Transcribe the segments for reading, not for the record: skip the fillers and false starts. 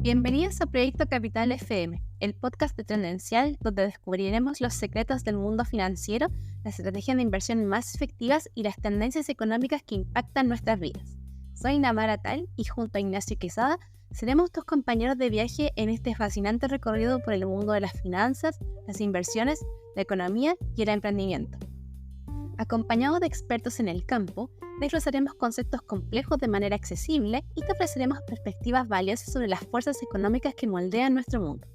Bienvenidos a Proyecto Capital FM, el podcast de Tendencial donde descubriremos los secretos del mundo financiero, las estrategias de inversión más efectivas y las tendencias económicas que impactan nuestras vidas. Soy Namara Tal y junto a Ignacio Quesada seremos tus compañeros de viaje en este fascinante recorrido por el mundo de las finanzas, las inversiones, la economía y el emprendimiento. Acompañados de expertos en el campo, desglosaremos conceptos complejos de manera accesible y te ofreceremos perspectivas valiosas sobre las fuerzas económicas que moldean nuestro mundo.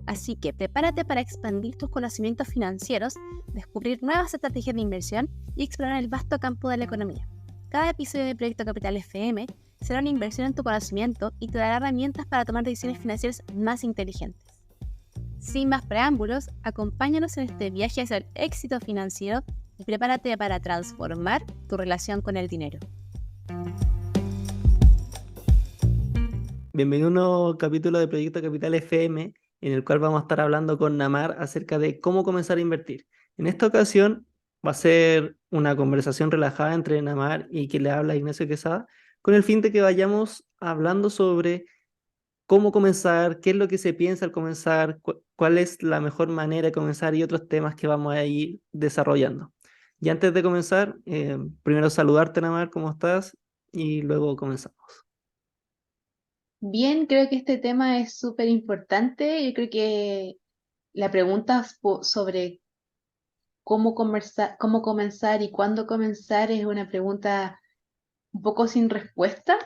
Así que prepárate para expandir tus conocimientos financieros, descubrir nuevas estrategias de inversión y explorar el vasto campo de la economía. Cada episodio de Proyecto Capital FM será una inversión en tu conocimiento y te dará herramientas para tomar decisiones financieras más inteligentes. Sin más preámbulos, acompáñanos en este viaje hacia el éxito financiero y prepárate para transformar tu relación con el dinero. Bienvenido a un nuevo capítulo de Proyecto Capital FM, en el cual vamos a estar hablando con Namar acerca de cómo comenzar a invertir. En esta ocasión va a ser una conversación relajada entre Namar y quien le habla, Ignacio Quesada, con el fin de que vayamos hablando sobre cómo comenzar, qué es lo que se piensa al comenzar, cuál es la mejor manera de comenzar y otros temas que vamos a ir desarrollando. Y antes de comenzar, primero saludarte, Namar, ¿cómo estás? Y luego comenzamos. Bien, creo que este tema es súper importante. Yo creo que la pregunta sobre cómo comenzar y cuándo comenzar es una pregunta un poco sin respuesta,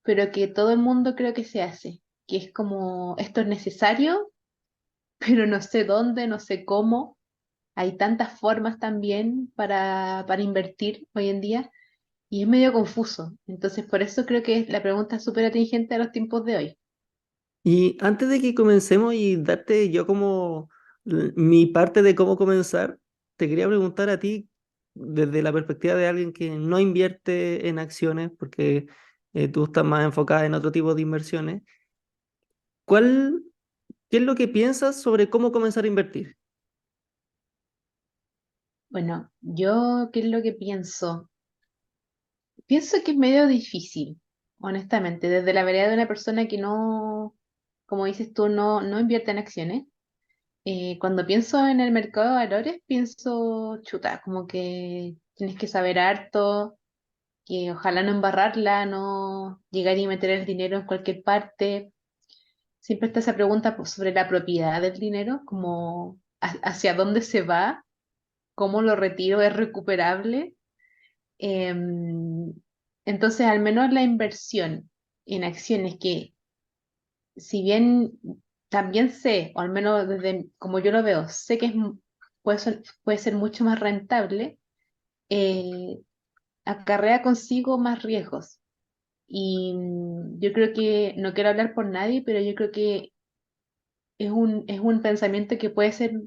pero que todo el mundo creo que se hace, que es como, esto es necesario, pero no sé dónde, no sé cómo. Hay tantas formas también para invertir hoy en día y es medio confuso. Entonces, por eso creo que la pregunta es súper atingente a los tiempos de hoy. Y antes de que comencemos y darte yo como mi parte de cómo comenzar, te quería preguntar a ti, desde la perspectiva de alguien que no invierte en acciones, porque tú estás más enfocada en otro tipo de inversiones, ¿cuál, qué es lo que piensas sobre cómo comenzar a invertir? Bueno, yo, ¿qué es lo que pienso? Pienso que es medio difícil, honestamente, desde la vereda de una persona que no, como dices tú, no invierte en acciones. Cuando pienso en el mercado de valores, pienso, chuta, como que tienes que saber harto, que ojalá no embarrarla, no llegar y meter el dinero en cualquier parte. Siempre está esa pregunta sobre la propiedad del dinero, como hacia dónde se va, cómo lo retiro, es recuperable. Em, entonces, al menos la inversión en acciones que, si bien también sé, o al menos desde como yo lo veo, sé que puede ser mucho más rentable, eh, acarrea consigo más riesgos. Y yo creo que, no quiero hablar por nadie, pero yo creo que es un pensamiento que puede ser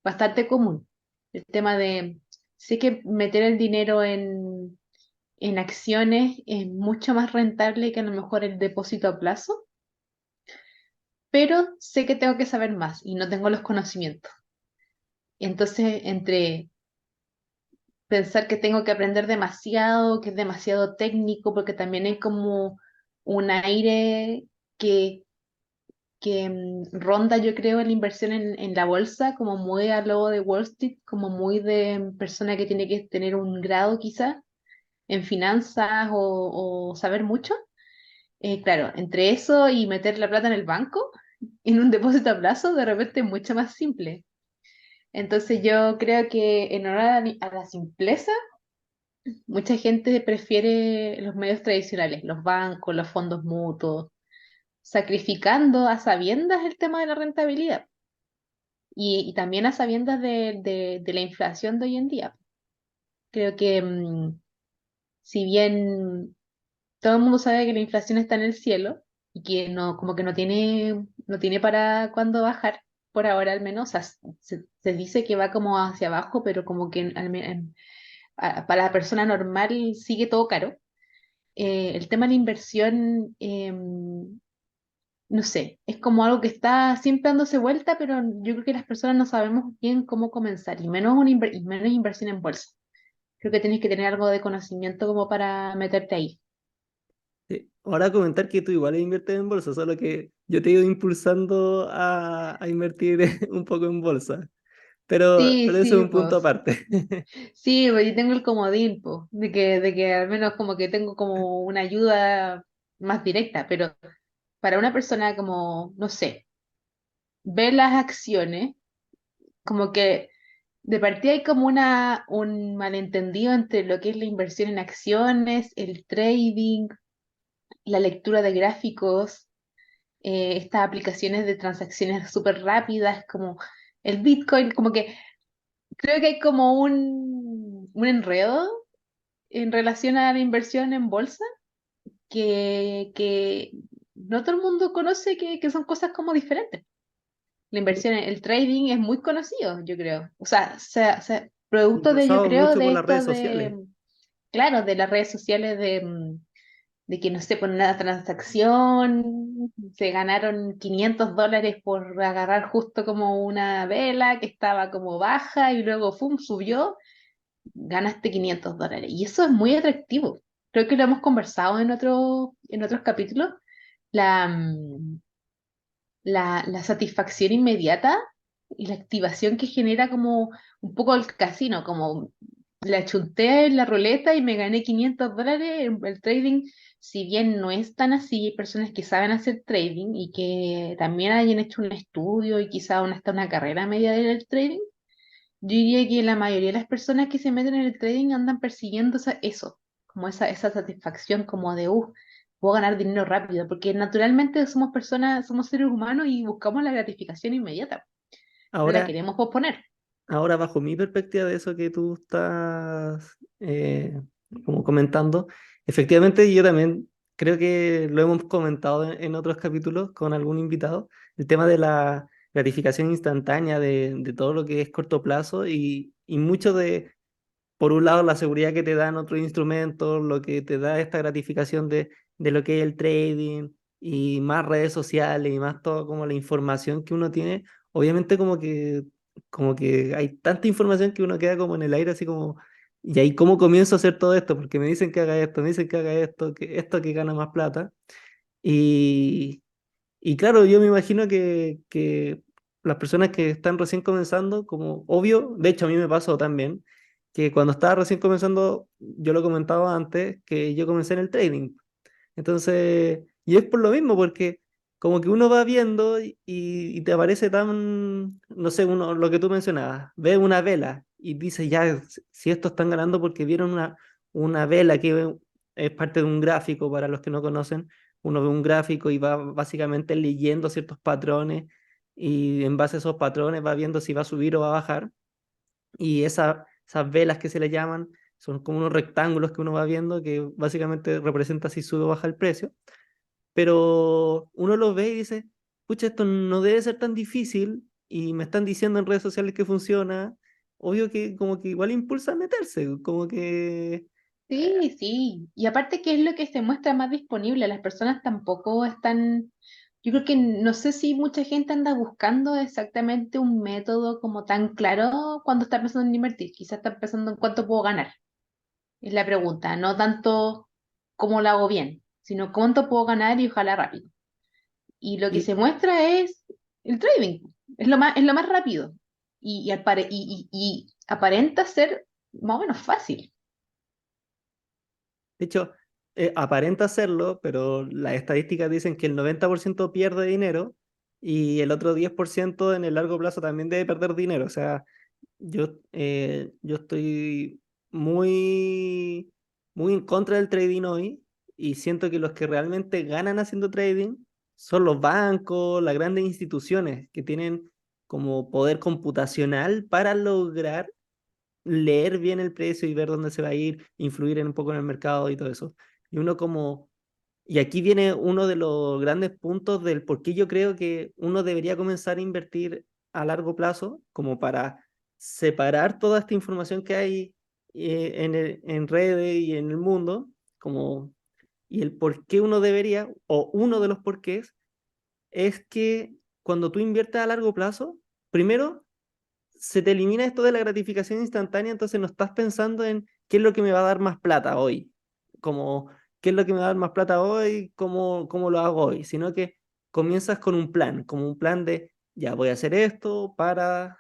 bastante común. El tema de, sé que meter el dinero en acciones es mucho más rentable que a lo mejor el depósito a plazo, pero sé que tengo que saber más y no tengo los conocimientos. Entonces, entre pensar que tengo que aprender demasiado, que es demasiado técnico, porque también hay como un aire que, que ronda, yo creo, la inversión en la bolsa, como muy al lobo de Wall Street, como muy de persona que tiene que tener un grado quizás en finanzas o saber mucho. Claro, entre eso y meter la plata en el banco, en un depósito a plazo, de repente es mucho más simple. Entonces yo creo que en honor a la simpleza, mucha gente prefiere los medios tradicionales, los bancos, los fondos mutuos, sacrificando a sabiendas el tema de la rentabilidad y también a sabiendas de la inflación de hoy en día. Creo que si bien todo el mundo sabe que la inflación está en el cielo y que no, como que no tiene para cuándo bajar, por ahora al menos. O sea, se dice que va como hacia abajo, pero como que para la persona normal sigue todo caro. El tema de la inversión, no sé, es como algo que está siempre dándose vuelta, pero yo creo que las personas no sabemos bien cómo comenzar, y menos inversión en bolsa. Creo que tienes que tener algo de conocimiento como para meterte ahí. Ahora comentar que tú igual inviertes en bolsa, solo que yo te he ido impulsando a invertir un poco en bolsa, pero Sí, eso es sí, un punto pues. aparte. Sí, pues yo tengo el comodín, pues, de que al menos como que tengo como una ayuda más directa, pero para una persona como, no sé, ver las acciones, como que de partida hay como un malentendido entre lo que es la inversión en acciones, el trading, la lectura de gráficos, estas aplicaciones de transacciones súper rápidas, como el Bitcoin, como que creo que hay como un enredo en relación a la inversión en bolsa que no todo el mundo conoce que son cosas como diferentes. La inversión, el trading es muy conocido, yo creo. O sea, producto de, yo Impulsado creo, mucho de por las esto redes sociales. de, claro, de las redes sociales de que no sé, por una transacción se ganaron $500 por agarrar justo como una vela que estaba como baja y luego, ¡fum!, subió, ganaste $500. Y eso es muy atractivo. Creo que lo hemos conversado en otros capítulos. La, la satisfacción inmediata y la activación que genera como un poco el casino, como la chunté en la ruleta y me gané $500. El trading, si bien no es tan así, hay personas que saben hacer trading y que también hayan hecho un estudio y quizá hasta una carrera media del trading. Yo diría que la mayoría de las personas que se meten en el trading andan persiguiendo eso, como esa satisfacción como de, puedo ganar dinero rápido, porque naturalmente somos personas, somos seres humanos y buscamos la gratificación inmediata, no la Ahora, queremos posponer. ahora bajo mi perspectiva de eso que tú estás como comentando, efectivamente yo también creo que lo hemos comentado en otros capítulos con algún invitado, el tema de la gratificación instantánea de todo lo que es corto plazo y mucho de, por un lado, la seguridad que te dan otros instrumentos, lo que te da esta gratificación de lo que es el trading y más redes sociales y más todo como la información que uno tiene, obviamente como que hay tanta información que uno queda como en el aire así como, ¿y ahí cómo comienzo a hacer todo esto? Porque me dicen que haga esto, me dicen que haga esto que gana más plata. Y, y claro, yo me imagino que las personas que están recién comenzando, como obvio, de hecho a mí me pasó también, que cuando estaba recién comenzando, yo lo comentaba antes, que yo comencé en el trading. Entonces, y es por lo mismo, porque como que uno va viendo y te aparece tan, no sé, uno, lo que tú mencionabas, ve una vela y dice, ya, si estos están ganando porque vieron una vela que es parte de un gráfico para los que no conocen, uno ve un gráfico y va básicamente leyendo ciertos patrones y en base a esos patrones va viendo si va a subir o va a bajar y esas velas que se le llaman son como unos rectángulos que uno va viendo que básicamente representa si sube o baja el precio, pero uno los ve y dice, pucha, esto no debe ser tan difícil y me están diciendo en redes sociales que funciona, obvio que como que igual impulsa a meterse, como que... Sí, sí. Y aparte, ¿qué es lo que se muestra más disponible? Las personas tampoco están, yo creo que no sé si mucha gente anda buscando exactamente un método como tan claro cuando está pensando en invertir. Quizás está pensando en cuánto puedo ganar. Es la pregunta, no tanto cómo lo hago bien, sino cuánto puedo ganar y ojalá rápido. Y lo que Y se muestra es el trading, es lo más rápido y aparenta ser más o menos fácil. de hecho, aparenta hacerlo, pero las estadísticas dicen que el 90% pierde dinero y el otro 10% en el largo plazo también debe perder dinero. O sea, yo estoy muy, muy en contra del trading hoy y siento que los que realmente ganan haciendo trading son los bancos, las grandes instituciones que tienen como poder computacional para lograr leer bien el precio y ver dónde se va a ir, influir en un poco en el mercado y todo eso. Y uno como, y aquí viene uno de los grandes puntos del por qué yo creo que uno debería comenzar a invertir a largo plazo, como para separar toda esta información que hay en redes y en el mundo, como, y el por qué uno debería, o uno de los porqués, es que cuando tú inviertes a largo plazo, primero se te elimina esto de la gratificación instantánea, entonces no estás pensando en qué es lo que me va a dar más plata hoy, como qué es lo que me va a dar más plata hoy, cómo lo hago hoy, sino que comienzas con un plan, como un plan de, ya voy a hacer esto para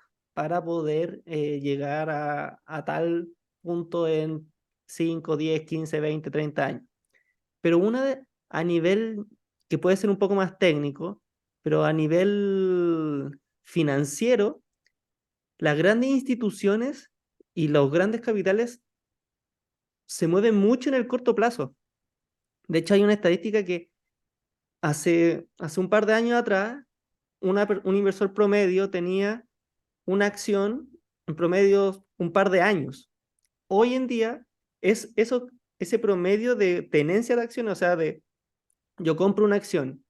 poder llegar a tal punto en 5, 10, 15, 20, 30 años. Pero a nivel que puede ser un poco más técnico, pero a nivel financiero, las grandes instituciones y los grandes capitales se mueven mucho en el corto plazo. De hecho, hay una estadística que hace un par de años atrás, un inversor promedio tenía una acción en promedio un par de años. Hoy en día, ese promedio de tenencia de acciones, o sea, de yo compro una acción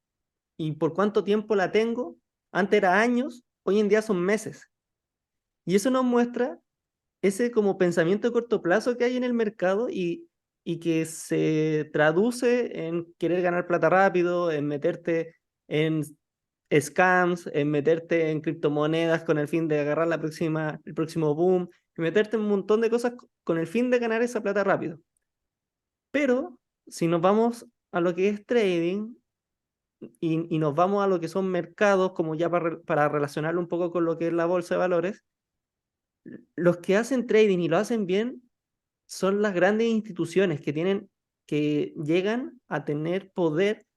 y por cuánto tiempo la tengo, antes era años, hoy en día son meses. Y eso nos muestra ese como pensamiento a corto plazo que hay en el mercado y que se traduce en querer ganar plata rápido, en meterte en scams, en meterte en criptomonedas con el fin de agarrar el próximo boom, y meterte en un montón de cosas con el fin de ganar esa plata rápido. Pero si nos vamos a lo que es trading y nos vamos a lo que son mercados, como ya para relacionarlo un poco con lo que es la bolsa de valores, los que hacen trading y lo hacen bien son las grandes instituciones que llegan a tener poder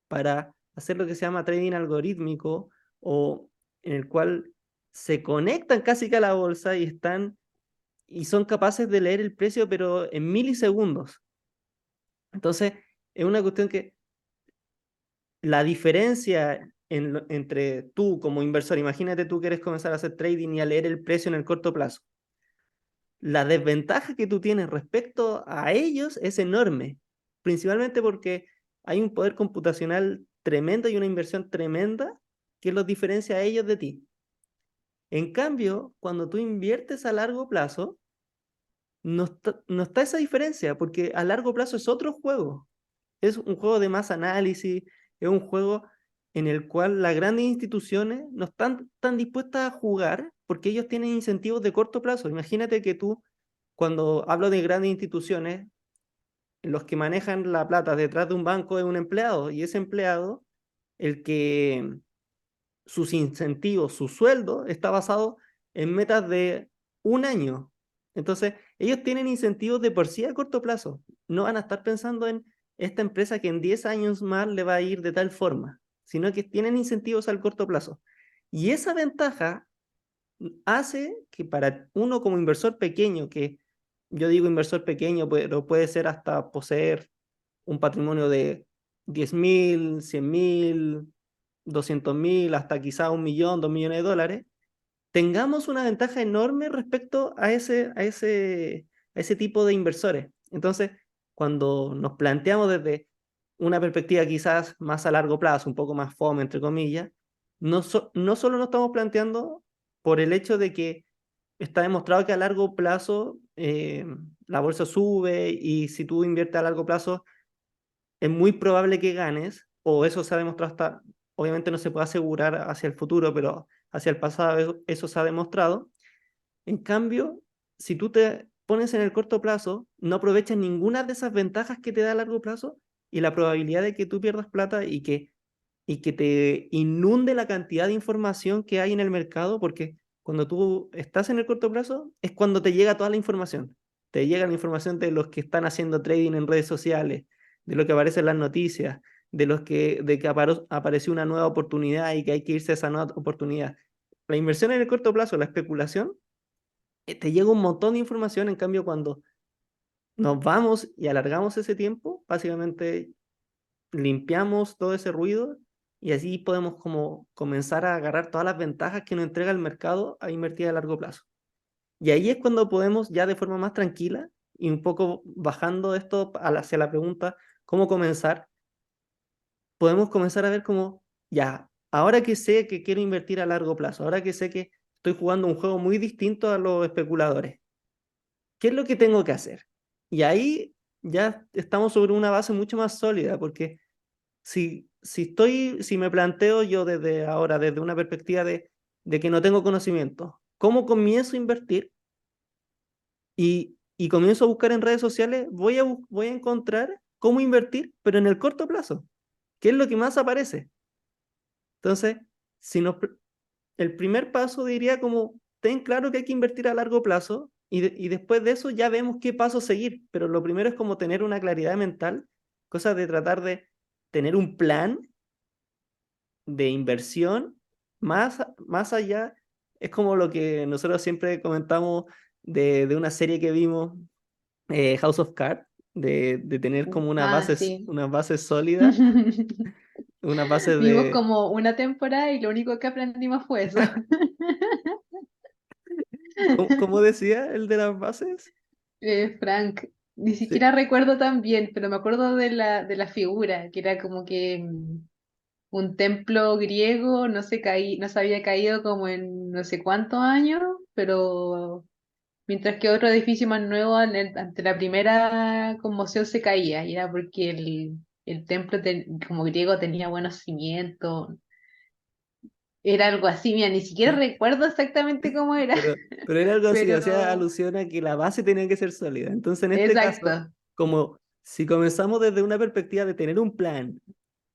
para hacer lo que se llama trading algorítmico o en el cual se conectan casi que a la bolsa y son capaces de leer el precio pero en milisegundos. Entonces, es una cuestión que la diferencia entre tú como inversor, imagínate tú quieres comenzar a hacer trading y a leer el precio en el corto plazo. La desventaja que tú tienes respecto a ellos es enorme, principalmente porque hay un poder computacional tremendo y una inversión tremenda que los diferencia a ellos de ti. En cambio, cuando tú inviertes a largo plazo, no está esa diferencia, porque a largo plazo es otro juego. Es un juego de más análisis, es un juego en el cual las grandes instituciones no están tan dispuestas a jugar porque ellos tienen incentivos de corto plazo. Imagínate que tú, cuando hablo de grandes instituciones, los que manejan la plata detrás de un banco es un empleado y ese empleado, el que sus incentivos, su sueldo está basado en metas de un año. Entonces, ellos tienen incentivos de por sí a corto plazo. No van a estar pensando en esta empresa que en 10 años más le va a ir de tal forma, sino que tienen incentivos al corto plazo. Y esa ventaja hace que para uno como inversor pequeño, que yo digo inversor pequeño, pero puede ser hasta poseer un patrimonio de 10.000, 100.000, 200.000, hasta quizá 1.000.000, 2 millones de dólares, tengamos una ventaja enorme respecto a ese tipo de inversores. Entonces, cuando nos planteamos desde una perspectiva quizás más a largo plazo, un poco más fome, entre comillas, no solo nos estamos planteando por el hecho de que está demostrado que a largo plazo la bolsa sube y si tú inviertes a largo plazo es muy probable que ganes, o eso se ha demostrado obviamente no se puede asegurar hacia el futuro, pero hacia el pasado eso se ha demostrado. En cambio, si tú te pones en el corto plazo, no aprovechas ninguna de esas ventajas que te da a largo plazo y la probabilidad de que tú pierdas plata y que te inunde la cantidad de información que hay en el mercado, porque cuando tú estás en el corto plazo es cuando te llega toda la información. Te llega la información de los que están haciendo trading en redes sociales, de lo que aparece en las noticias, de que apareció una nueva oportunidad y que hay que irse a esa nueva oportunidad. La inversión en el corto plazo, la especulación, te llega un montón de información, en cambio cuando nos vamos y alargamos ese tiempo, básicamente limpiamos todo ese ruido y así podemos como comenzar a agarrar todas las ventajas que nos entrega el mercado a invertir a largo plazo. Y ahí es cuando podemos ya de forma más tranquila y un poco bajando esto hacia la pregunta, ¿cómo comenzar? Podemos comenzar a ver como, ya, ahora que sé que quiero invertir a largo plazo, ahora que sé que estoy jugando un juego muy distinto a los especuladores, ¿qué es lo que tengo que hacer? Y ahí ya estamos sobre una base mucho más sólida, porque si me planteo yo desde ahora, desde una perspectiva de que no tengo conocimiento, ¿cómo comienzo a invertir? Y comienzo a buscar en redes sociales, voy a encontrar cómo invertir, pero en el corto plazo. ¿Qué es lo que más aparece? Entonces, si nos, el primer paso diría como, ten claro que hay que invertir a largo plazo y después de eso ya vemos qué paso seguir, pero lo primero es como tener una claridad mental, cosa de tratar de tener un plan de inversión más allá, es como lo que nosotros siempre comentamos de una serie que vimos, House of Cards, de tener como Ah, sí. una base sólida, una base Vimos de... como una temporada y lo único que aprendimos fue eso. ¿Cómo decía el de las bases? Frank, ni Sí. siquiera recuerdo tan bien, pero me acuerdo de la figura, que era como que un templo griego no se había caído como en no sé cuántos años, pero mientras que otro edificio más nuevo ante la primera conmoción se caía, y era porque el templo como griego tenía buenos cimientos, era algo así, mira, ni siquiera recuerdo exactamente cómo era, Pero era algo así, hacía pero alusión a que la base tenía que ser sólida. Entonces, en este caso, exacto. como si comenzamos desde una perspectiva de tener un plan,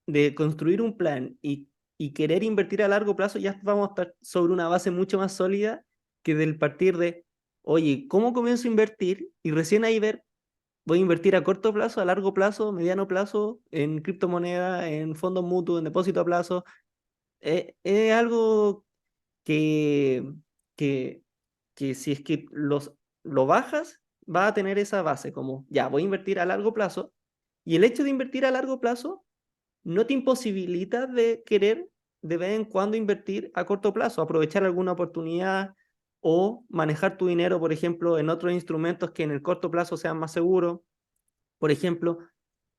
de construir un plan y querer invertir a largo plazo, ya vamos a estar sobre una base mucho más sólida que del partir de, oye, ¿cómo comienzo a invertir? Y recién ahí ver, voy a invertir a corto plazo, a largo plazo, mediano plazo, en criptomonedas, en fondos mutuos, en depósito a plazo. Es algo que, que, que si es que lo bajas, va a tener esa base, como ya, voy a invertir a largo plazo, y el hecho de invertir a largo plazo no te imposibilita de querer de vez en cuando invertir a corto plazo, aprovechar alguna oportunidad o manejar tu dinero, por ejemplo, en otros instrumentos que en el corto plazo sean más seguros. Por ejemplo,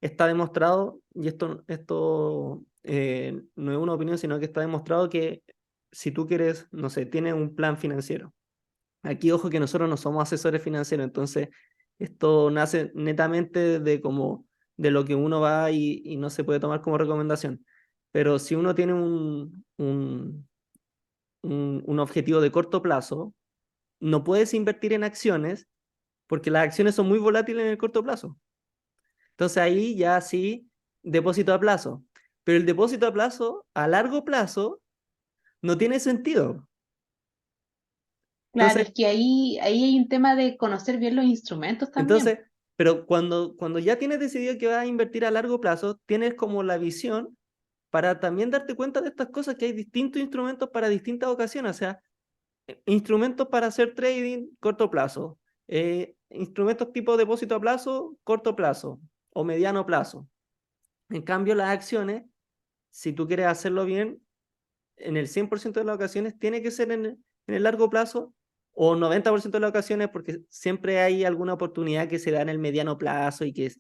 está demostrado, y esto no es una opinión, sino que está demostrado que si tú quieres, no sé, tienes un plan financiero. Aquí, ojo que nosotros no somos asesores financieros, entonces esto nace netamente de como de lo que uno va y no se puede tomar como recomendación. Pero si uno tiene un objetivo de corto plazo, no puedes invertir en acciones porque las acciones son muy volátiles en el corto plazo. Entonces ahí ya sí, depósito a plazo. Pero el depósito a plazo, a largo plazo, no tiene sentido. Claro, Entonces, es que ahí hay un tema de conocer bien los instrumentos también. entonces pero cuando ya tienes decidido que vas a invertir a largo plazo, tienes como la visión para también darte cuenta de estas cosas, que hay distintos instrumentos para distintas ocasiones. O sea, instrumentos para hacer trading, corto plazo. Instrumentos tipo depósito a plazo, corto plazo o mediano plazo. En cambio, las acciones, si tú quieres hacerlo bien, en el 100% de las ocasiones tiene que ser en el largo plazo o 90% de las ocasiones porque siempre hay alguna oportunidad que se da en el mediano plazo y que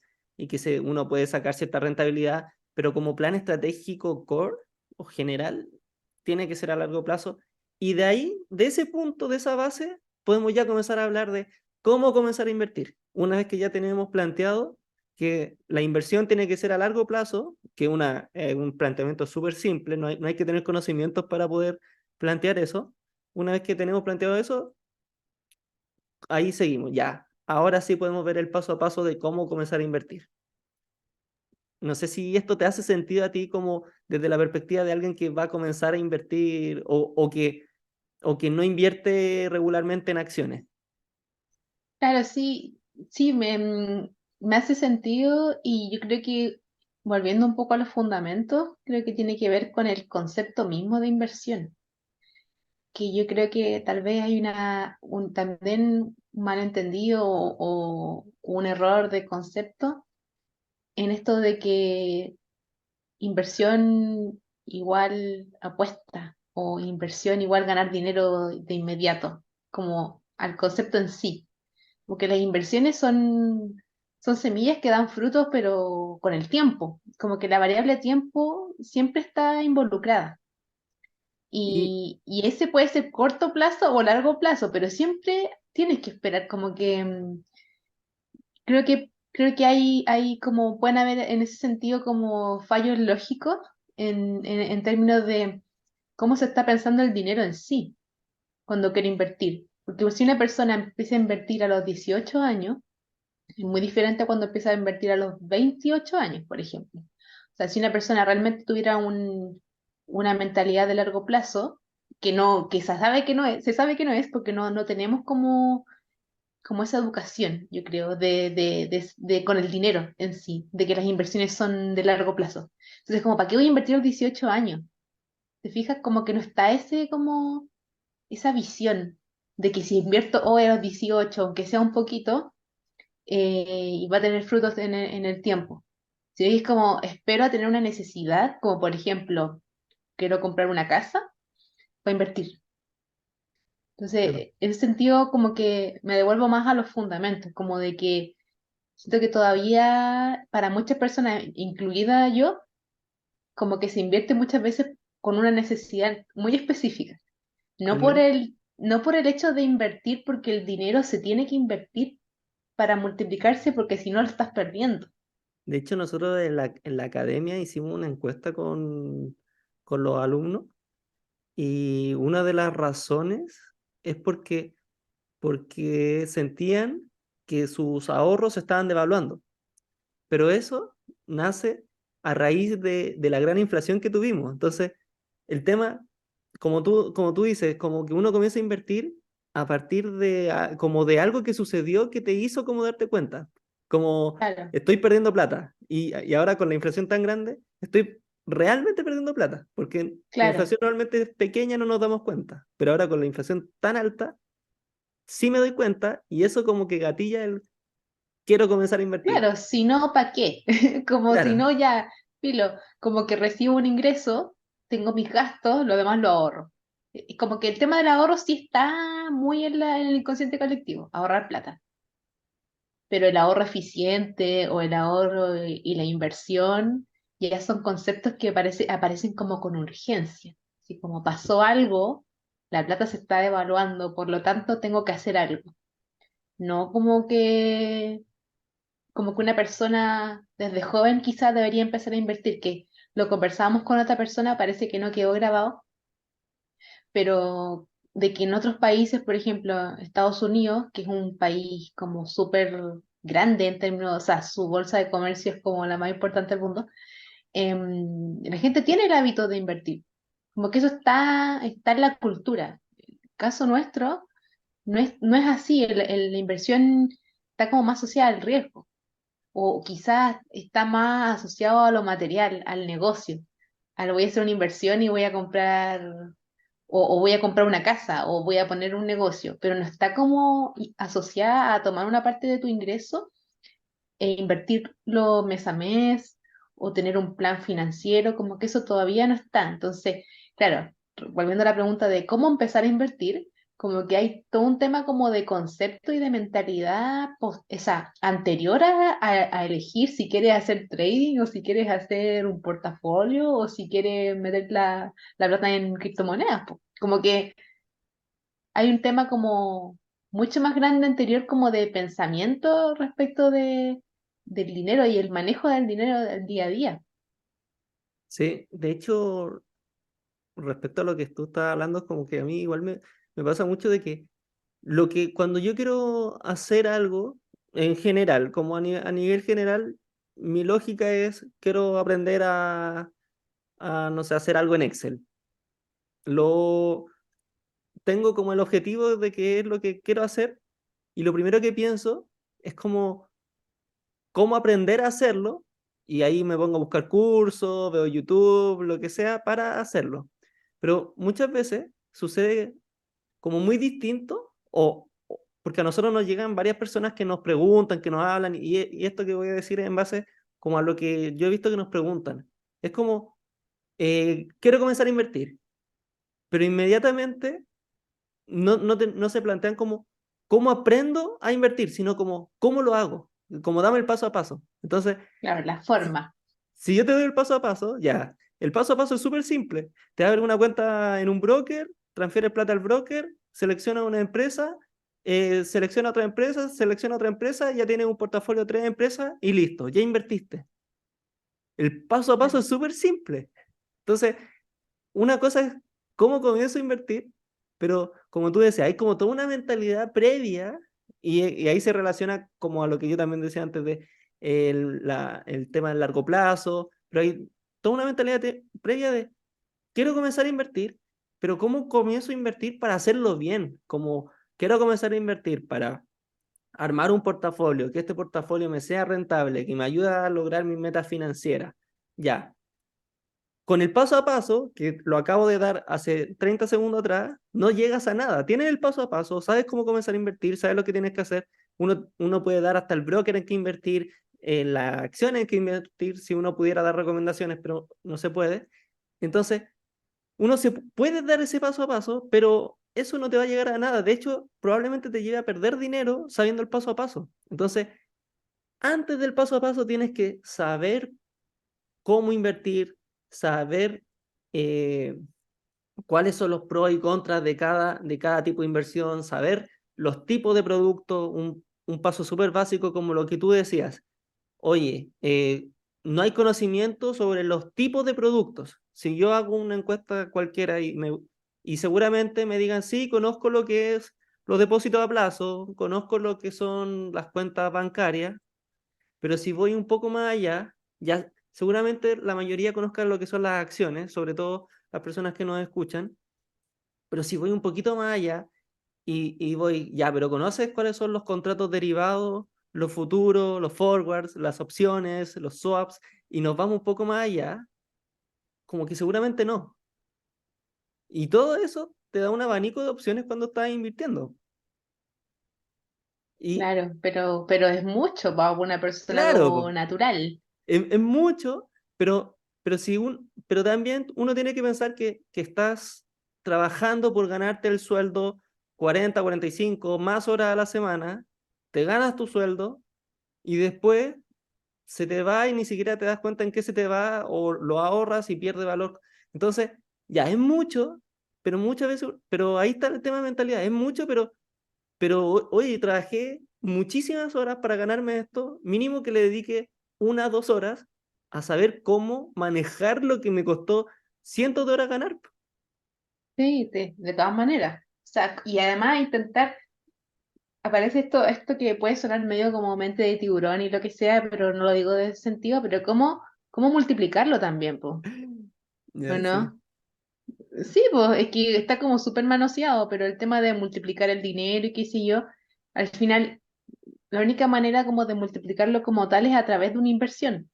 uno puede sacar cierta rentabilidad, pero como plan estratégico core o general, tiene que ser a largo plazo. Y de ahí, de ese punto, de esa base, podemos ya comenzar a hablar de cómo comenzar a invertir. Una vez que ya tenemos planteado que la inversión tiene que ser a largo plazo, que un planteamiento súper simple, no hay que tener conocimientos para poder plantear eso. Una vez que tenemos planteado eso, ahí seguimos, ya. Ahora sí podemos ver el paso a paso de cómo comenzar a invertir. No sé si esto te hace sentido a ti como desde la perspectiva de alguien que va a comenzar a invertir o que no invierte regularmente en acciones. Claro, sí, sí, me hace sentido y yo creo que volviendo un poco a los fundamentos, creo que tiene que ver con el concepto mismo de inversión, que yo creo que tal vez hay también un malentendido o un error de concepto en esto de que inversión igual apuesta o inversión igual ganar dinero de inmediato, como al concepto en sí. Porque las inversiones son semillas que dan frutos, pero con el tiempo. Como que la variable tiempo siempre está involucrada. Y, Y ese puede ser corto plazo o largo plazo, pero siempre tienes que esperar. Como que creo que hay como, pueden haber en ese sentido como fallos lógicos en términos de cómo se está pensando el dinero en sí cuando quiere invertir. Porque si una persona empieza a invertir a los 18 años, es muy diferente a cuando empieza a invertir a los 28 años, por ejemplo. O sea, si una persona realmente tuviera una mentalidad de largo plazo, que no, que se sabe que no es porque no tenemos como esa educación, yo creo, con el dinero en sí, de que las inversiones son de largo plazo. Entonces, como, ¿para qué voy a invertir a los 18 años? ¿Te fijas? Como que no está esa visión de que si invierto hoy a los 18 aunque sea un poquito, y va a tener frutos en el tiempo. Si es como, espero a tener una necesidad, como por ejemplo, quiero comprar una casa, voy a invertir. Claro. Entonces, en ese sentido, como que me devuelvo más a los fundamentos, como de que siento que todavía para muchas personas, incluida yo, como que se invierte muchas veces con una necesidad muy específica. No por el hecho de invertir, porque el dinero se tiene que invertir para multiplicarse, porque si no lo estás perdiendo. De hecho, nosotros en la academia hicimos una encuesta con los alumnos y una de las razones es porque sentían que sus ahorros se estaban devaluando. Pero eso nace a raíz de la gran inflación que tuvimos. Entonces, el tema, como tú dices, como que uno comienza a invertir a partir como de algo que sucedió que te hizo como darte cuenta. Como Claro, estoy perdiendo plata y ahora con la inflación tan grande, estoy realmente perdiendo plata, porque la claro. inflación normalmente es pequeña, no nos damos cuenta, pero ahora con la inflación tan alta, sí me doy cuenta y eso como que gatilla el quiero comenzar a invertir. Claro, si no, ¿para qué? Como si Claro. no, ya, filo, como que recibo un ingreso, tengo mis gastos, lo demás lo ahorro. Y como que el tema del ahorro sí está muy en el inconsciente colectivo, ahorrar plata. Pero el ahorro eficiente o el ahorro y la inversión ya son conceptos que aparecen como con urgencia. Si como pasó algo, la plata se está devaluando, por lo tanto tengo que hacer algo. No como que una persona desde joven quizás debería empezar a invertir, que lo conversábamos con otra persona, parece que no quedó grabado, pero de que en otros países, por ejemplo, Estados Unidos, que es un país como súper grande en términos, o sea, su bolsa de comercio es como la más importante del mundo, la gente tiene el hábito de invertir. Como que eso está en la cultura. Caso nuestro, no es así, la inversión está como más asociada al riesgo o quizás está más asociado a lo material, al negocio, al voy a hacer una inversión y voy a comprar, o voy a comprar una casa, o voy a poner un negocio, pero no está como asociada a tomar una parte de tu ingreso e invertirlo mes a mes, o tener un plan financiero, como que eso todavía no está. Entonces, claro, volviendo a la pregunta de cómo empezar a invertir, como que hay todo un tema como de concepto y de mentalidad esa, anterior a elegir si quieres hacer trading o si quieres hacer un portafolio o si quieres meter la plata en criptomonedas, po. Como que hay un tema como mucho más grande anterior como de pensamiento respecto del dinero y el manejo del dinero del día a día. Sí, de hecho, respecto a lo que tú estás hablando, es como que a mí igual me pasa mucho de que cuando yo quiero hacer algo en general, como a nivel general, mi lógica es quiero aprender no sé, hacer algo en Excel. Lo tengo como el objetivo de qué es lo que quiero hacer y lo primero que pienso es como cómo aprender a hacerlo y ahí me pongo a buscar cursos, veo YouTube, lo que sea para hacerlo. Pero muchas veces sucede como muy distinto porque a nosotros nos llegan varias personas que nos preguntan, que nos hablan y esto que voy a decir es en base como a lo que yo he visto que nos preguntan. Es como, quiero comenzar a invertir, pero inmediatamente no se plantean como, ¿cómo aprendo a invertir? Sino como, ¿cómo lo hago? Como dame el paso a paso. Entonces, Claro, la forma. si yo te doy el paso a paso, ya. El paso a paso es súper simple. Te abre una cuenta en un broker, transfieres plata al broker, selecciona una empresa, selecciona otra empresa, ya tienes un portafolio de 3 empresas y listo, ya invertiste. El paso a paso Claro. es súper simple. Entonces, una cosa es cómo comienzo a invertir, pero como tú decías, hay como toda una mentalidad previa y ahí se relaciona como a lo que yo también decía antes de el tema del largo plazo, pero hay toda una mentalidad previa de quiero comenzar a invertir, pero ¿cómo comienzo a invertir para hacerlo bien? Como quiero comenzar a invertir para armar un portafolio, que este portafolio me sea rentable, que me ayude a lograr mis metas financieras. Ya, con el paso a paso, que lo acabo de dar hace 30 segundos atrás, no llegas a nada. Tienes el paso a paso, sabes cómo comenzar a invertir, sabes lo que tienes que hacer. Uno puede dar hasta el broker en que invertir, en la acción en que invertir, si uno pudiera dar recomendaciones, pero no se puede. Entonces, uno se puede dar ese paso a paso, pero eso no te va a llegar a nada. De hecho, probablemente te lleve a perder dinero sabiendo el paso a paso. Entonces, antes del paso a paso tienes que saber cómo invertir, saber eh, cuáles son los pros y contras de cada tipo de inversión, saber los tipos de productos, un paso súper básico como lo que tú decías. Oye, no hay conocimiento sobre los tipos de productos. Si yo hago una encuesta cualquiera y seguramente me digan, sí, conozco lo que es los depósitos a plazo, conozco lo que son las cuentas bancarias, pero si voy un poco más allá, ya seguramente la mayoría conozcan lo que son las acciones, sobre todo las personas que nos escuchan, pero si voy un poquito más allá y voy, ya, pero ¿conoces cuáles son los contratos derivados, los futuros, los forwards, las opciones, los swaps? Y nos vamos un poco más allá, como que seguramente no. Y todo eso te da un abanico de opciones cuando estás invirtiendo. Y Claro, pero es mucho para una persona claro, como natural. es mucho, pero también uno tiene que pensar que estás trabajando por ganarte el sueldo 40, 45 más horas a la semana, te ganas tu sueldo y después se te va y ni siquiera te das cuenta en qué se te va o lo ahorras y pierde valor. Entonces, ya es mucho, pero muchas veces, pero ahí está el tema de mentalidad, es mucho, pero oye, trabajé muchísimas horas para ganarme esto, mínimo que le dedique 1 o 2 horas a saber cómo manejar lo que me costó cientos de horas ganar. Sí, de todas maneras. O sea, y además intentar, aparece esto que puede sonar medio como mente de tiburón y lo que sea, pero no lo digo de ese sentido, pero cómo multiplicarlo también, pues, ¿o Ya, sí. no? Sí, pues es que está como súper manoseado, pero el tema de multiplicar el dinero y qué sé yo, al final, la única manera como de multiplicarlo como tal es a través de una inversión,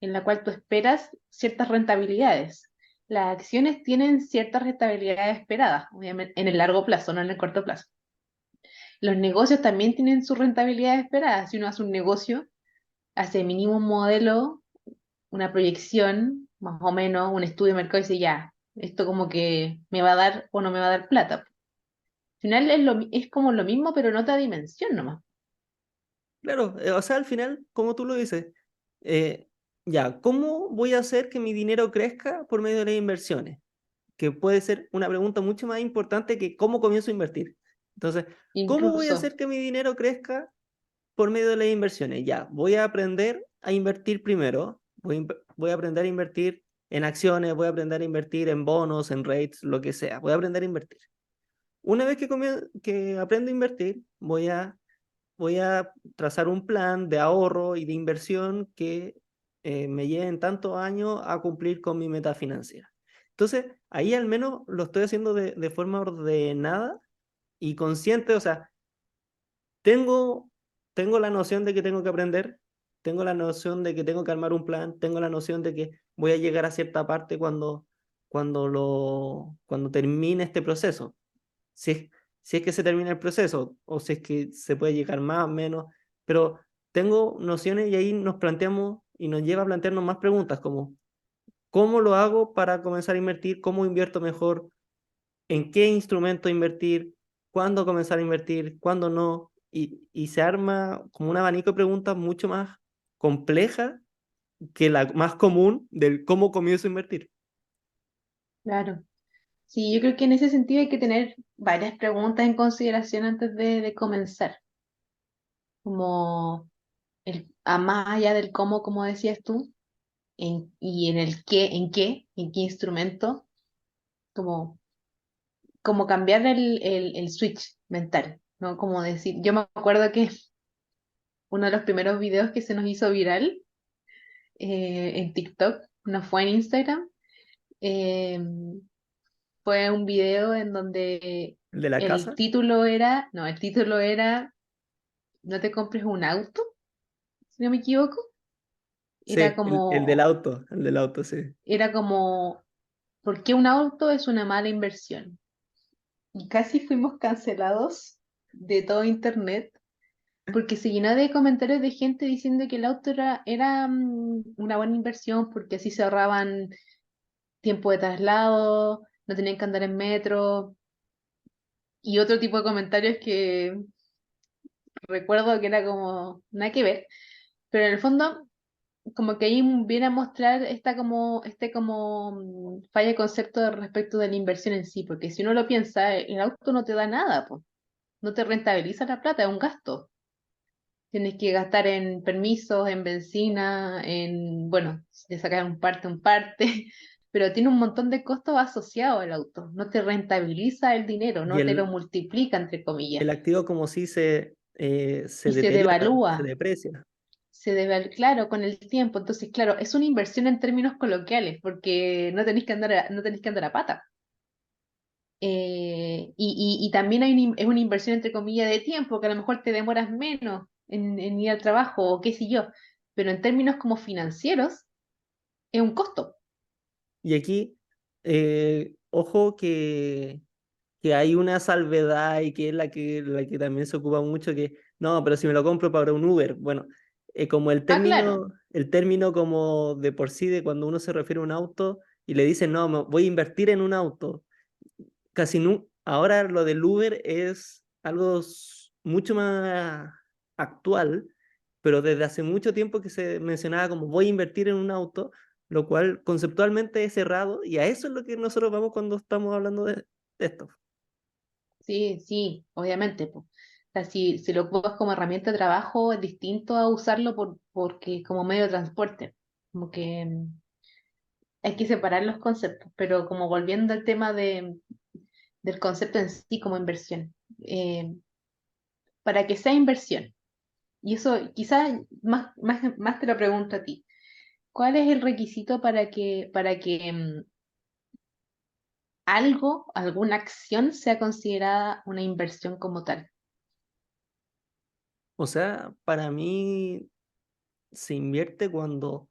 en la cual tú esperas ciertas rentabilidades. Las acciones tienen ciertas rentabilidades esperadas, obviamente, en el largo plazo, no en el corto plazo. Los negocios también tienen su rentabilidad esperada. Si uno hace un negocio, hace mínimo un modelo, una proyección, más o menos, un estudio de mercado y dice, ya, esto como que me va a dar o no me va a dar plata. Al final es como lo mismo, pero en otra dimensión nomás. Claro, o sea, al final, como tú lo dices, eh, ya, ¿cómo voy a hacer que mi dinero crezca por medio de las inversiones? Que puede ser una pregunta mucho más importante que cómo comienzo a invertir. Entonces, ¿cómo voy a Incluso, hacer que mi dinero crezca por medio de las inversiones? Ya, voy a aprender a invertir primero, voy a aprender a invertir en acciones, voy a aprender a invertir en bonos, en rates, lo que sea, voy a aprender a invertir. Una vez que aprendo a invertir, voy a trazar un plan de ahorro y de inversión que me lleve en tantos años a cumplir con mi meta financiera. Entonces, ahí al menos lo estoy haciendo de forma ordenada y consciente, o sea, tengo, tengo la noción de que tengo que aprender, tengo la noción de que tengo que armar un plan, tengo la noción de que voy a llegar a cierta parte cuando termine este proceso. Si es, si es que se termina el proceso o si es que se puede llegar más o menos, pero tengo nociones y ahí nos planteamos y nos lleva a plantearnos más preguntas como ¿cómo lo hago para comenzar a invertir? ¿Cómo invierto mejor? ¿En qué instrumento invertir? ¿Cuándo comenzar a invertir? ¿Cuándo no? Y se arma como un abanico de preguntas mucho más compleja que la más común del cómo comienzo a invertir. claro. Sí, yo creo que en ese sentido hay que tener varias preguntas en consideración antes de comenzar. Como a más allá del cómo, como decías tú, y en el qué, en qué instrumento, como, como cambiar el switch mental, ¿no? Como decir, yo me acuerdo que uno de los primeros videos que se nos hizo viral en TikTok, no fue en Instagram, Eh, Fue un video en donde ¿El de la el casa? título era, no, el título era No te compres un auto, si no me equivoco. Era Sí, como, el del auto, sí. era como, ¿por qué un auto es una mala inversión? Y casi fuimos cancelados de todo internet porque se llenó de comentarios de gente diciendo que el auto era una buena inversión porque así se ahorraban tiempo de traslado, no tenían que andar en metro y otro tipo de comentarios que recuerdo que era como nada que ver, pero en el fondo como que ahí viene a mostrar falla de concepto respecto de la inversión en sí, porque si uno lo piensa, el auto no te da nada, pues, no te rentabiliza la plata, es un gasto. Tienes que gastar en permisos, en benzina, bueno, de sacar un parte, pero tiene un montón de costos asociados al auto. No te rentabiliza el dinero, Y no te lo multiplica, entre el comillas, activo como si se y se deteriora, se devalúa. deprecia. Claro, con el tiempo. Entonces, claro, es una inversión en términos coloquiales, porque no tenéis que andar a pata. Y también es una inversión, entre comillas, de tiempo, que a lo mejor te demoras menos en ir al trabajo o qué sé yo, pero en términos como financieros, es un costo. Y aquí, ojo que hay una salvedad y que es la que también se ocupa mucho, que no, pero si me lo compro para un Uber, bueno, como Ah, claro. el término como de por sí de cuando uno se refiere a un auto y le dicen, no, voy a invertir en un auto, casi no, ahora lo del Uber es algo mucho más actual, pero desde hace mucho tiempo que se mencionaba como voy a invertir en un auto, lo cual conceptualmente es errado y a eso es lo que nosotros vamos cuando estamos hablando de esto. Sí, sí, obviamente, po. O sea, si lo ocupas como herramienta de trabajo, es distinto a usarlo porque como medio de transporte. Como que hay que separar los conceptos, pero como volviendo al tema del concepto en sí como inversión. Para que sea inversión, y eso quizás más te lo pregunto a ti, ¿cuál es el requisito para que alguna acción sea considerada una inversión como tal? O sea, para mí se invierte cuando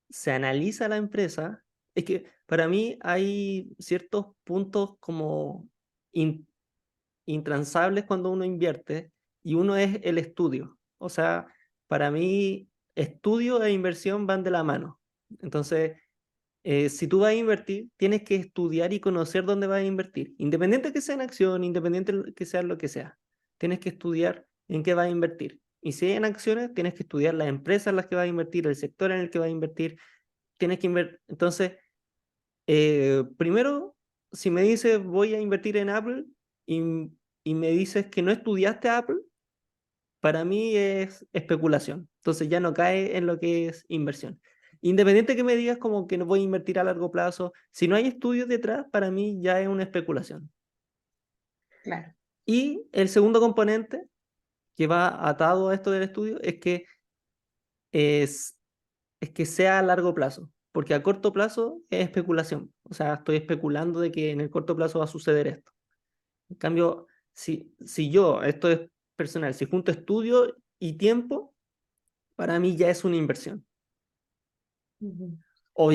se analiza la empresa. Es que para mí hay ciertos puntos como in- intransables cuando uno invierte y uno es el estudio. O sea, para mí estudio e inversión van de la mano. Entonces, si tú vas a invertir, tienes que estudiar y conocer dónde vas a invertir, independiente que sea en acción, independiente que sea lo que sea. Tienes que estudiar en qué vas a invertir. Y si hay en acciones, tienes que estudiar las empresas en las que vas a invertir, el sector en el que vas a invertir. Tienes que invertir. Entonces, primero, si me dices voy a invertir en Apple y, y me dices que no estudiaste Apple, para mí es especulación. Entonces ya no cae en lo que es inversión. Independiente que me digas como que no voy a invertir a largo plazo, si no hay estudios detrás, para mí ya es una especulación. Claro. Y el segundo componente que va atado a esto del estudio es, es que sea a largo plazo, porque a corto plazo es especulación. O sea, estoy especulando de que en el corto plazo va a suceder esto. En cambio, si yo, esto es personal, si junto estudio y tiempo, para mí ya es una inversión. Ujú. Yo ¿Mm?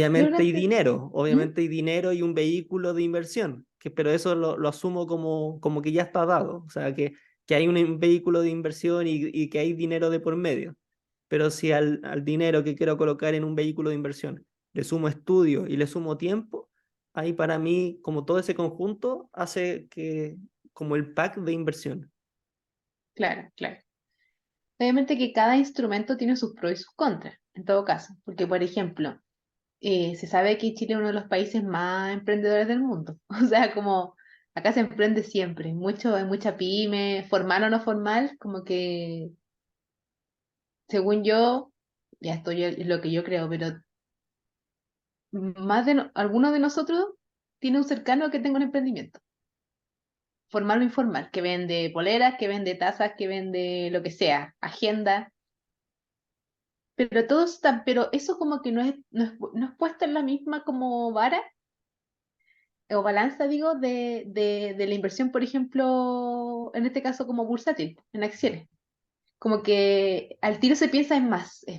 Obviamente hay dinero y un vehículo de inversión, pero eso lo asumo como que ya está dado, o sea, que hay un vehículo de inversión y que hay dinero de por medio. Pero si al dinero que quiero colocar en un vehículo de inversión le sumo estudio y le sumo tiempo, ahí para mí, como todo ese conjunto, hace que como el pack de inversión. Claro, claro. Obviamente que cada instrumento tiene sus pros y sus contras, en todo caso, porque por ejemplo, se sabe que Chile es uno de los países más emprendedores del mundo. O sea, como acá se emprende siempre, hay mucha pyme, formal o no formal, como que, según yo, ya estoy es lo que yo creo, pero alguno de nosotros tiene un cercano que tenga un emprendimiento, formal o informal, que vende poleras, que vende tazas, que vende lo que sea, agenda. Pero pero eso como que no es puesta en la misma como vara o balanza, digo, de la inversión, por ejemplo, en este caso como bursátil, en acciones. Como que al tiro se piensa es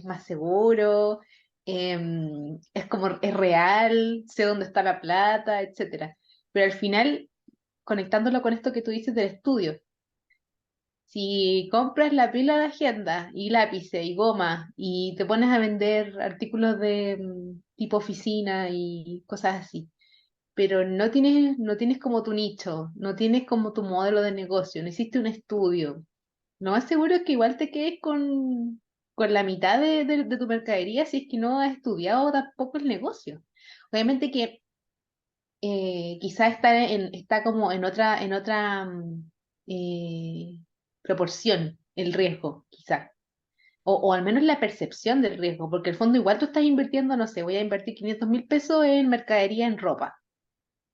más seguro, es como, es real, sé dónde está la plata, etcétera. Pero al final, conectándolo con esto que tú dices del estudio, si compras la pila de agenda y lápices y goma y te pones a vender artículos de tipo oficina y cosas así, pero no tienes como tu nicho, no tienes como tu modelo de negocio, no hiciste un estudio, lo más seguro es que igual te quedes con la mitad de tu mercadería si es que no has estudiado tampoco el negocio. Obviamente que quizá está como en otra eh, proporción el riesgo, quizá. O al menos la percepción del riesgo, porque el fondo igual tú estás invirtiendo, no sé, voy a invertir 500.000 pesos en mercadería en ropa.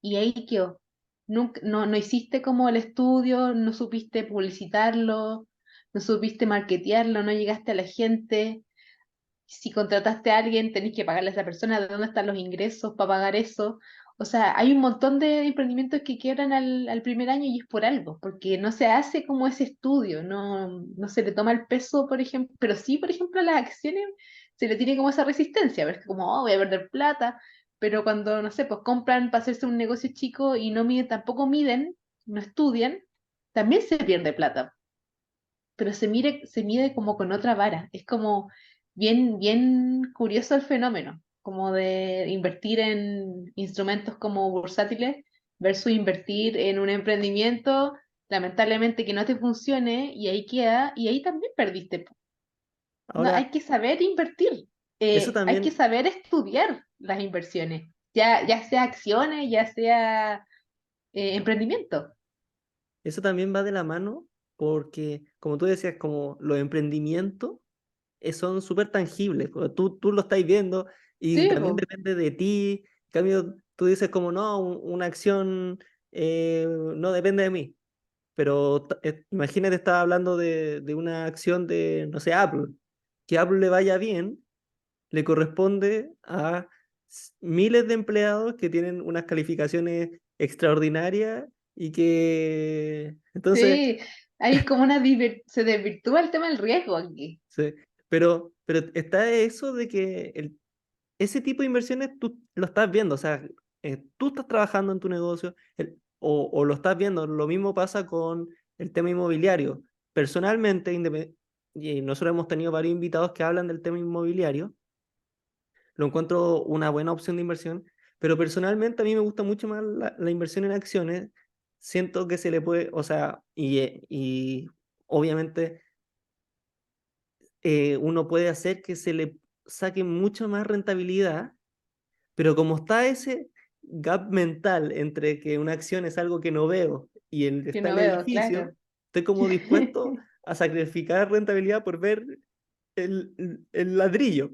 Y ahí quedó. No hiciste como el estudio, no supiste publicitarlo, no supiste marketearlo, no llegaste a la gente. Si contrataste a alguien, tenés que pagarle a esa persona, ¿de dónde están los ingresos para pagar eso? O sea, hay un montón de emprendimientos que quiebran al primer año y es por algo, porque no se hace como ese estudio, no se le toma el peso, por ejemplo, pero sí, por ejemplo, a las acciones se le tiene como esa resistencia, ves como, oh, voy a perder plata, pero cuando, no sé, pues compran para hacerse un negocio chico y no miden, tampoco miden, no estudian, también se pierde plata, pero se mide como con otra vara. Es como bien, bien curioso el fenómeno, como de invertir en instrumentos como bursátiles versus invertir en un emprendimiento, lamentablemente que no te funcione y ahí queda, y ahí también perdiste. No, Ahora, hay que saber invertir, eso hay que también, saber estudiar las inversiones, ya sea acciones, ya sea emprendimiento. eso también va de la mano porque, como tú decías, como los emprendimientos son súper tangibles, porque tú lo estás viendo y Sí, también po. depende de ti. En cambio, tú dices como no, una acción no depende de mí. Pero imagínate, estaba hablando de una acción de, no sé, Apple. Que Apple le vaya bien, le corresponde a miles de empleados que tienen unas calificaciones extraordinarias y que entonces, Sí, hay como se desvirtúa el tema del riesgo aquí. sí, pero está eso de que ese tipo de inversiones tú lo estás viendo, o sea, tú estás trabajando en tu negocio o lo estás viendo. Lo mismo pasa con el tema inmobiliario. Personalmente, y nosotros hemos tenido varios invitados que hablan del tema inmobiliario, lo encuentro una buena opción de inversión, pero personalmente a mí me gusta mucho más la inversión en acciones. Siento que se le puede, o sea, y obviamente uno puede hacer que se le saque mucho más rentabilidad, pero como está ese gap mental entre que una acción es algo que no veo y Que está no el veo, claro. edificio, estoy como dispuesto a sacrificar rentabilidad por ver el ladrillo.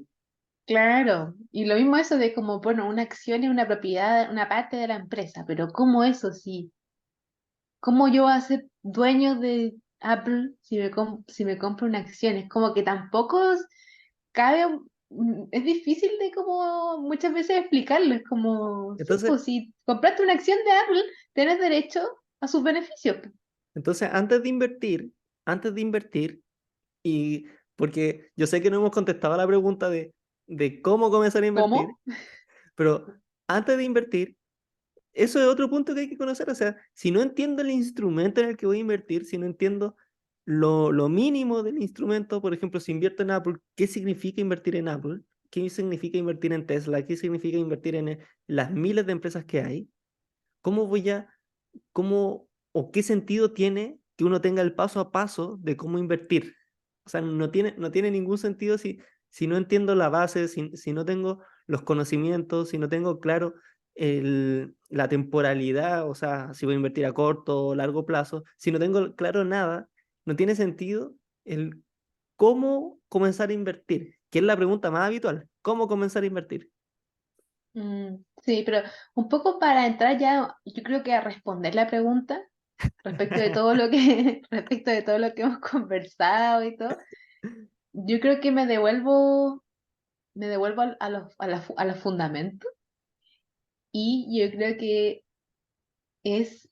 Claro. Y lo mismo eso de como, bueno, una acción es una propiedad, una parte de la empresa, pero ¿cómo eso sí? ¿Cómo yo voy a ser dueño de Apple si me compro una acción? Es como que tampoco cabe, es difícil de como muchas veces explicarlo. Es como, sí, Entonces, pues si compraste una acción de Apple, tienes derecho a sus beneficios. entonces antes de invertir, y porque yo sé que no hemos contestado a la pregunta de cómo comenzar a invertir, ¿Cómo? pero antes de invertir, eso es otro punto que hay que conocer. O sea, si no entiendo el instrumento en el que voy a invertir, si no entiendo lo mínimo del instrumento, por ejemplo, si invierto en Apple, ¿qué significa invertir en Apple? ¿Qué significa invertir en Tesla? ¿Qué significa invertir en las miles de empresas que hay? ¿Cómo voy a, cómo o qué sentido tiene que uno tenga el paso a paso de cómo invertir? O sea, no tiene ningún sentido si no entiendo la base, si no tengo los conocimientos, si no tengo claro la temporalidad, o sea, si voy a invertir a corto o largo plazo, si no tengo claro nada, no tiene sentido el cómo comenzar a invertir, que es la pregunta más habitual. ¿Cómo comenzar a invertir? Sí, pero un poco para entrar ya, yo creo que a responder la pregunta respecto de todo lo que, respecto de todo lo que hemos conversado y todo, yo creo que me devuelvo a los fundamentos y yo creo que es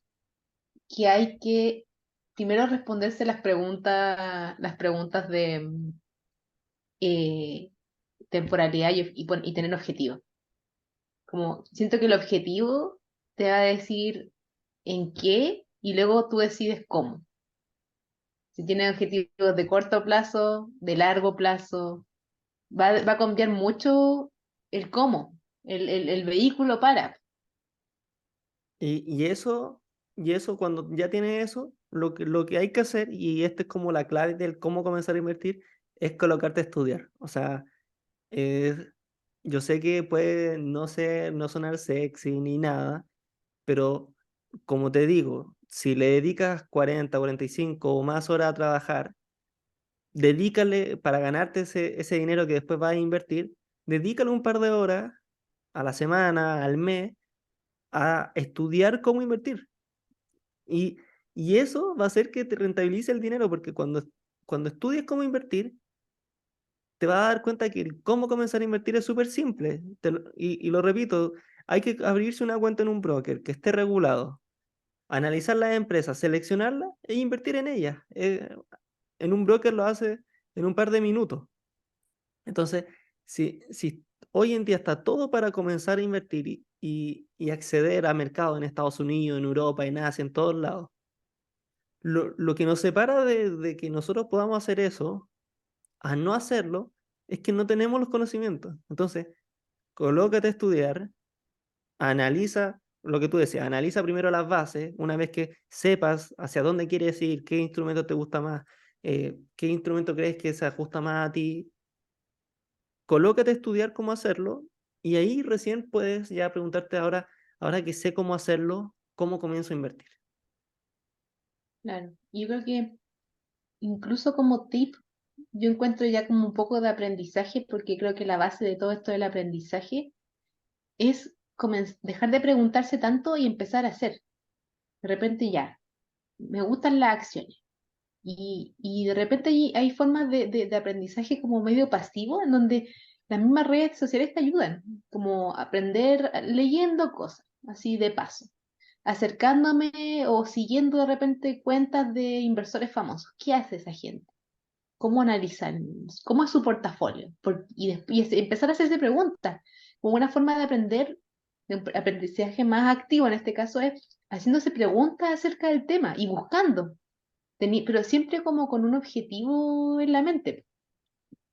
que hay que primero responderse las preguntas de eh, temporalidad y tener objetivo. Como siento que el objetivo te va a decir en qué y luego tú decides cómo. Si tienes objetivos de corto plazo, de largo plazo, va a cambiar mucho el cómo, el vehículo para. Y, y eso, y eso, cuando ya tienes eso, lo que hay que hacer, y esta es como la clave del cómo comenzar a invertir, es colocarte a estudiar. O sea, eh, yo sé que puede no ser, no sonar sexy ni nada, pero como te digo, si le dedicas 40, 45 o más horas a trabajar, dedícale para ganarte ese dinero que después vas a invertir, dedícale un par de horas a la semana, al mes, a estudiar cómo invertir. Y, y eso va a hacer que te rentabilice el dinero, porque cuando estudies cómo invertir, te vas a dar cuenta que el cómo comenzar a invertir es súper simple. Y lo repito, hay que abrirse una cuenta en un broker que esté regulado, analizar las empresas, seleccionarlas e invertir en ellas. En un broker lo hace en un par de minutos. Entonces, si hoy en día está todo para comenzar a invertir y acceder a mercados en Estados Unidos, en Europa, en Asia, en todos lados, lo que nos separa de que nosotros podamos hacer eso a no hacerlo es que no tenemos los conocimientos. Entonces, colócate a estudiar, analiza lo que tú decías, analiza primero las bases, una vez que sepas hacia dónde quieres ir, qué instrumento te gusta más, qué instrumento crees que se ajusta más a ti, colócate a estudiar cómo hacerlo y ahí recién puedes ya preguntarte ahora que sé cómo hacerlo, ¿cómo comienzo a invertir? Claro. Y yo creo que incluso como tip, yo encuentro ya como un poco de aprendizaje, porque creo que la base de todo esto del aprendizaje es dejar de preguntarse tanto y empezar a hacer. De repente ya, me gustan las acciones. Y de repente hay formas de aprendizaje como medio pasivo, en donde las mismas redes sociales te ayudan, como aprender leyendo cosas, así de paso, acercándome o siguiendo de repente cuentas de inversores famosos. ¿Qué hace esa gente? ¿Cómo analizan? ¿Cómo es su portafolio? Empezar a hacerse preguntas, como una forma de aprender, de un aprendizaje más activo en este caso es haciéndose preguntas acerca del tema y buscando pero siempre como con un objetivo en la mente.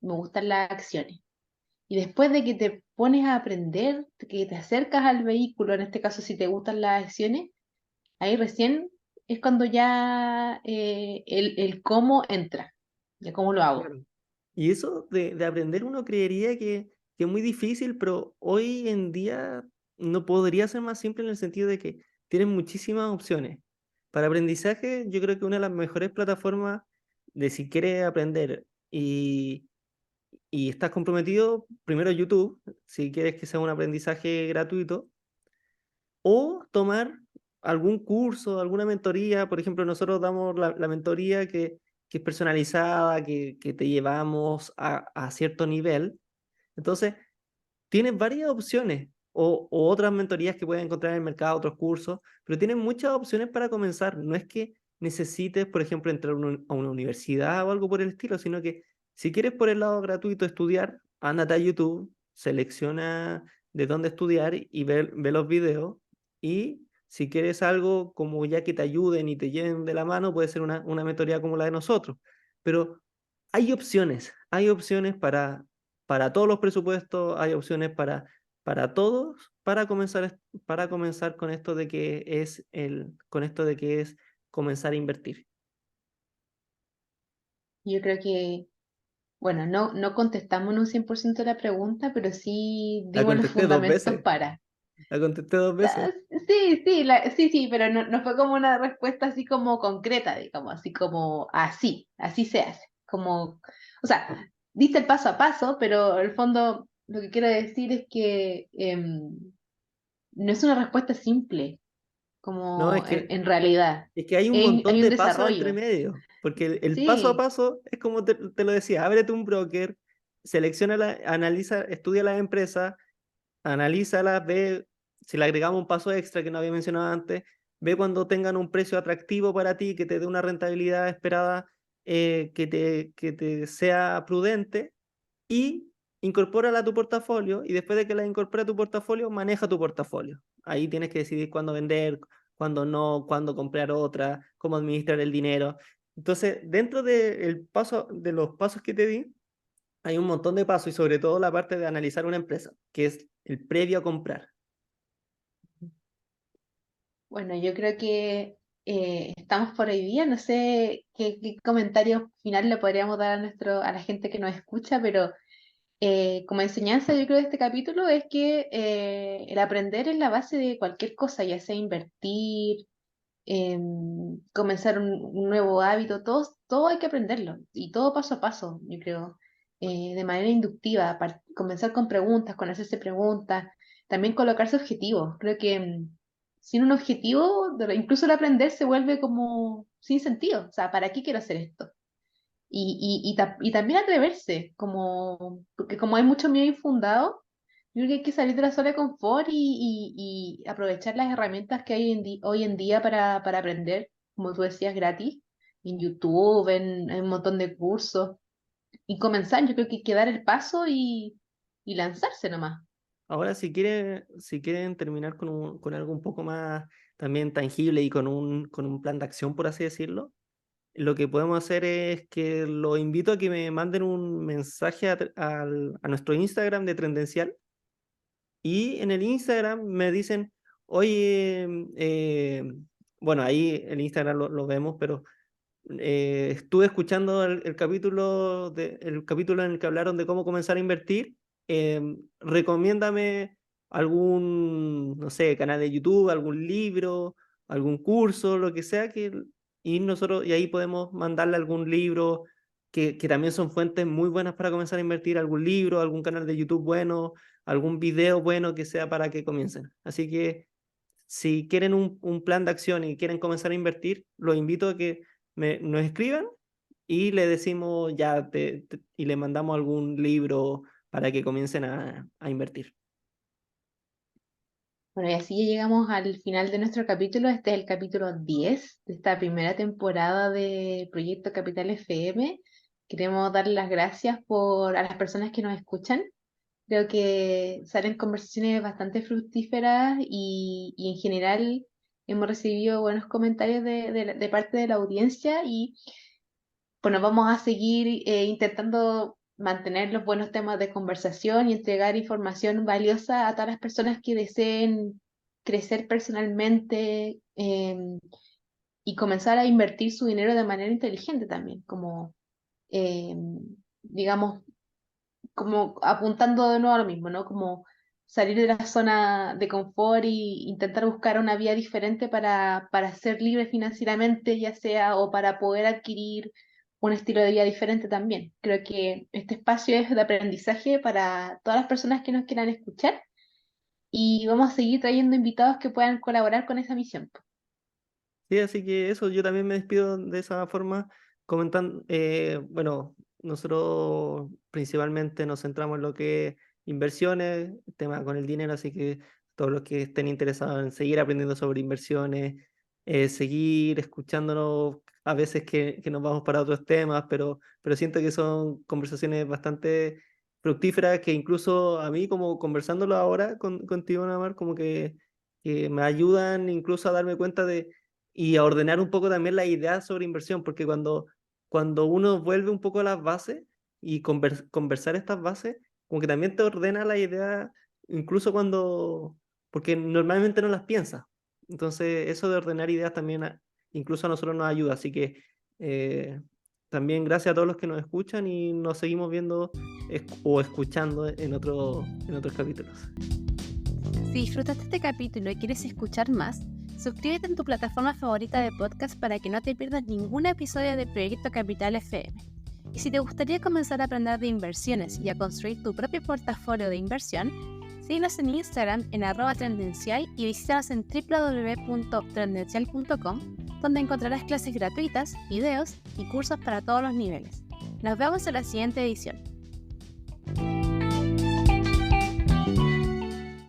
Me gustan las acciones. Y después de que te pones a aprender, que te acercas al vehículo, en este caso si te gustan las acciones, ahí recién es cuando ya el cómo entra, ya cómo lo hago. Claro. Y eso de aprender uno creería que es muy difícil, pero hoy en día no podría ser más simple en el sentido de que tienes muchísimas opciones. Para aprendizaje, yo creo que una de las mejores plataformas de si quieres aprender y estás comprometido, primero YouTube, si quieres que sea un aprendizaje gratuito, o tomar algún curso, alguna mentoría. Por ejemplo, nosotros damos la mentoría que es personalizada, que te llevamos a cierto nivel. Entonces, tienes varias opciones o otras mentorías que puedes encontrar en el mercado, otros cursos, pero tienes muchas opciones para comenzar. No es que necesites, por ejemplo, entrar a una universidad o algo por el estilo, sino que si quieres por el lado gratuito estudiar, ándate a YouTube, selecciona de dónde estudiar y ve los videos. Y si quieres algo como ya que te ayuden y te lleven de la mano, puede ser una mentoría como la de nosotros. Pero hay opciones para todos los presupuestos, hay opciones para todos, para comenzar con esto de que con esto de que es comenzar a invertir. Yo creo que, bueno, no contestamos en un 100% la pregunta, pero sí La dimos los contesté dos fundamentos veces, para. la contesté dos Ah, veces. sí, sí, sí, pero no fue como una respuesta así como concreta, digamos, así como así se hace. Como, o sea, diste el paso a paso, pero en el fondo lo que quiero decir es que no es una respuesta simple, No, como en realidad. es que hay un montón Hay un de pasos entre desarrollo. medio, porque el paso a Sí, paso es como te lo decía, ábrete un broker, analiza, estudia las empresas, analízalas, ve si le agregamos un paso extra que no había mencionado antes, ve cuando tengan un precio atractivo para ti, que te dé una rentabilidad esperada, que te sea prudente, y incorpórala a tu portafolio, y después de que la incorpore a tu portafolio, maneja tu portafolio. Ahí tienes que decidir cuándo vender, cuándo no, cuándo comprar otra, cómo administrar el dinero. Entonces, dentro de los pasos que te di, hay un montón de pasos, y sobre todo la parte de analizar una empresa, que es el previo a comprar. Bueno, yo creo que estamos por hoy día. No sé qué comentario final le podríamos dar a la gente que nos escucha, pero como enseñanza, yo creo de este capítulo es que el aprender es la base de cualquier cosa, ya sea invertir, comenzar un nuevo hábito, todo hay que aprenderlo y todo paso a paso, yo creo, de manera inductiva, comenzar con preguntas, con hacerse preguntas, también colocarse objetivos. Creo que sin un objetivo, incluso el aprender se vuelve como sin sentido, o sea, ¿para qué quiero hacer esto? Y también atreverse, porque como hay mucho miedo infundado, yo creo que hay que salir de la zona de confort y aprovechar las herramientas que hay hoy en día para aprender, como tú decías, gratis, en YouTube, en un montón de cursos, y comenzar. Yo creo que hay que dar el paso y lanzarse nomás. Ahora, si quieren terminar con algo un poco más también tangible y con un plan de acción, por así decirlo, lo que podemos hacer es que los invito a que me manden un mensaje a nuestro Instagram de Trendencial, y en el Instagram me dicen, oye, bueno, ahí el Instagram lo vemos, pero estuve escuchando el capítulo en el que hablaron de cómo comenzar a invertir. Recomiéndame algún, no sé, canal de YouTube, algún libro, algún curso, lo que sea, y ahí podemos mandarle algún libro que también son fuentes muy buenas para comenzar a invertir, algún libro, algún canal de YouTube bueno, algún video bueno que sea para que comiencen. Así que si quieren un plan de acción y quieren comenzar a invertir, los invito a que nos escriban, y le decimos y le mandamos algún libro para que comiencen a invertir. Bueno, y así ya llegamos al final de nuestro capítulo. Este es el capítulo 10 de esta primera temporada de Proyecto Capital FM. Queremos dar las gracias a las personas que nos escuchan. Creo que salen conversaciones bastante fructíferas y en general hemos recibido buenos comentarios de parte de la audiencia y bueno, vamos a seguir intentando mantener los buenos temas de conversación y entregar información valiosa a todas las personas que deseen crecer personalmente y comenzar a invertir su dinero de manera inteligente también, digamos, como apuntando de nuevo a lo mismo, ¿no? Como salir de la zona de confort y intentar buscar una vía diferente para ser libre financieramente, ya sea, o para poder adquirir un estilo de vida diferente también. Creo que este espacio es de aprendizaje para todas las personas que nos quieran escuchar y vamos a seguir trayendo invitados que puedan colaborar con esa misión. Sí, así que eso, yo también me despido de esa forma, comentando, bueno, nosotros principalmente nos centramos en lo que es inversiones, tema con el dinero, así que todos los que estén interesados en seguir aprendiendo sobre inversiones, seguir escuchándonos, a veces que nos vamos para otros temas, pero siento que son conversaciones bastante fructíferas, que incluso a mí, como conversándolo ahora contigo, Namar, como que me ayudan incluso a darme cuenta y a ordenar un poco también la idea sobre inversión, porque cuando uno vuelve un poco a las bases y conversar estas bases, como que también te ordena la idea, incluso porque normalmente no las piensas. Entonces, eso de ordenar ideas también incluso a nosotros nos ayuda. Así que también gracias a todos los que nos escuchan, y nos seguimos viendo o escuchando en otros capítulos. Si disfrutaste este capítulo y quieres escuchar más, suscríbete en tu plataforma favorita de podcast para que no te pierdas ningún episodio de Proyecto Capital FM. Y si te gustaría comenzar a aprender de inversiones y a construir tu propio portafolio de inversión, síguenos en Instagram en @trendencial y visítanos en www.trendencial.com, donde encontrarás clases gratuitas, videos y cursos para todos los niveles. Nos vemos en la siguiente edición.